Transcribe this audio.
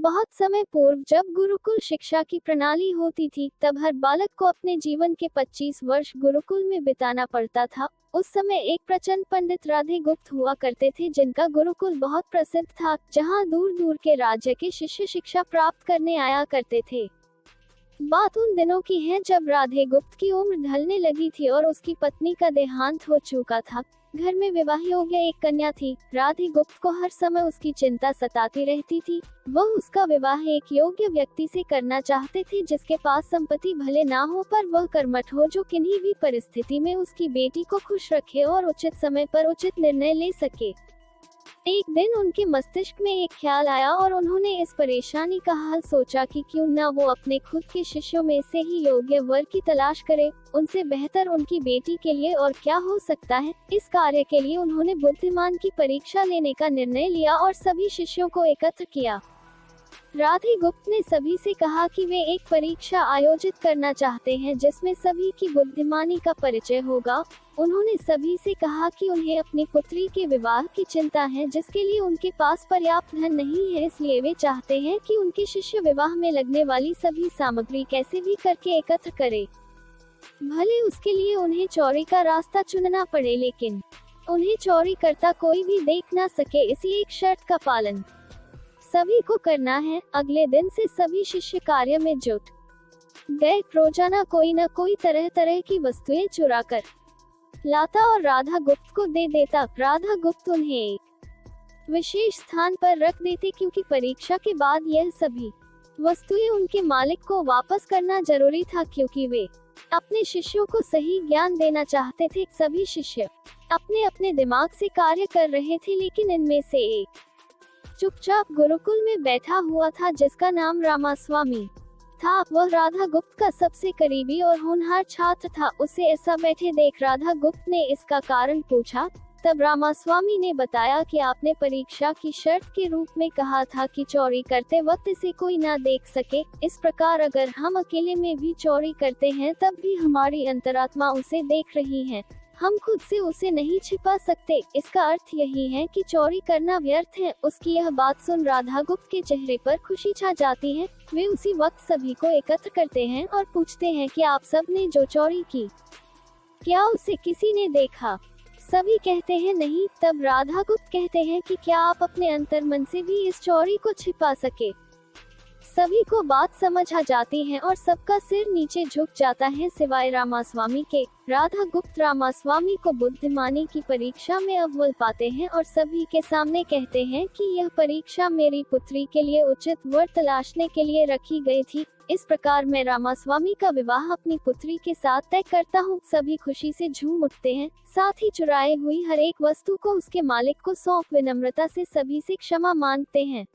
बहुत समय पूर्व जब गुरुकुल शिक्षा की प्रणाली होती थी, तब हर बालक को अपने जीवन के 25 वर्ष गुरुकुल में बिताना पड़ता था। उस समय एक प्रचंड पंडित राधे गुप्त हुआ करते थे, जिनका गुरुकुल बहुत प्रसिद्ध था, जहां दूर दूर के राज्य के शिष्य शिक्षा प्राप्त करने आया करते थे। बात उन दिनों की है जब राधे गुप्त की उम्र ढलने लगी थी और उसकी पत्नी का देहांत हो चुका था। घर में विवाह योग्य एक कन्या थी। राधे गुप्त को हर समय उसकी चिंता सताती रहती थी। वह उसका विवाह एक योग्य व्यक्ति से करना चाहते थे, जिसके पास संपत्ति भले ना हो पर वह कर्मठ हो, जो किन्हीं भी परिस्थिति में उसकी बेटी को खुश रखे और उचित समय पर उचित निर्णय ले सके। एक दिन उनके मस्तिष्क में एक ख्याल आया और उन्होंने इस परेशानी का हल सोचा कि क्यों न वो अपने खुद के शिष्यों में से ही योग्य वर की तलाश करे। उनसे बेहतर उनकी बेटी के लिए और क्या हो सकता है। इस कार्य के लिए उन्होंने बुद्धिमान की परीक्षा लेने का निर्णय लिया और सभी शिष्यों को एकत्र किया। राधे गुप्त ने सभी से कहा कि वे एक परीक्षा आयोजित करना चाहते हैं जिसमें सभी की बुद्धिमानी का परिचय होगा। उन्होंने सभी से कहा कि उन्हें अपनी पुत्री के विवाह की चिंता है, जिसके लिए उनके पास पर्याप्त धन नहीं है, इसलिए वे चाहते हैं कि उनके शिष्य विवाह में लगने वाली सभी सामग्री कैसे भी करके एकत्र करें। भले उसके लिए उन्हें चोरी का रास्ता चुनना पड़े, लेकिन उन्हें चोरी करता कोई भी देख ना सके, इसी एक शर्त का पालन सभी को करना है। अगले दिन से सभी शिष्य कार्य में जुट गए। रोजाना कोई न कोई तरह तरह की वस्तुएं चुरा कर लाता और राधा गुप्त को दे देता। राधा गुप्त उन्हें एक विशेष स्थान पर रख देते, क्योंकि परीक्षा के बाद यह सभी वस्तुएं उनके मालिक को वापस करना जरूरी था, क्योंकि वे अपने शिष्यों को सही ज्ञान देना चाहते थे। सभी शिष्य अपने अपने दिमाग से कार्य कर रहे थे, लेकिन इनमें से एक चुपचाप गुरुकुल में बैठा हुआ था, जिसका नाम रामास्वामी था। वह राधा गुप्त का सबसे करीबी और होनहार छात्र था। उसे ऐसा बैठे देख राधा गुप्त ने इसका कारण पूछा। तब रामास्वामी ने बताया कि आपने परीक्षा की शर्त के रूप में कहा था कि चोरी करते वक्त इसे कोई ना देख सके। इस प्रकार अगर हम अकेले में भी चोरी करते हैं, तब भी हमारी अंतरात्मा उसे देख रही है। हम खुद से उसे नहीं छिपा सकते। इसका अर्थ यही है कि चोरी करना व्यर्थ है। उसकी यह बात सुन राधा गुप्त के चेहरे पर खुशी छा जाती है। वे उसी वक्त सभी को एकत्र करते हैं और पूछते हैं कि आप सब ने जो चोरी की, क्या उसे किसी ने देखा? सभी कहते हैं नहीं। तब राधा गुप्त कहते हैं कि क्या आप अपने अंतर्मन से भी इस चोरी को छिपा सके? सभी को बात समझ आ जाती है और सबका सिर नीचे झुक जाता है, सिवाय रामास्वामी के। राधा गुप्त रामास्वामी को बुद्धिमानी की परीक्षा में अव्वल पाते हैं और सभी के सामने कहते हैं कि यह परीक्षा मेरी पुत्री के लिए उचित वर तलाशने के लिए रखी गई थी। इस प्रकार मैं रामास्वामी का विवाह अपनी पुत्री के साथ तय करता हूँ। सभी खुशी से झूम उठते हैं। साथ ही चुराई हुई हर एक वस्तु को उसके मालिक को सौंप विनम्रता से सभी से क्षमा मांगते हैं।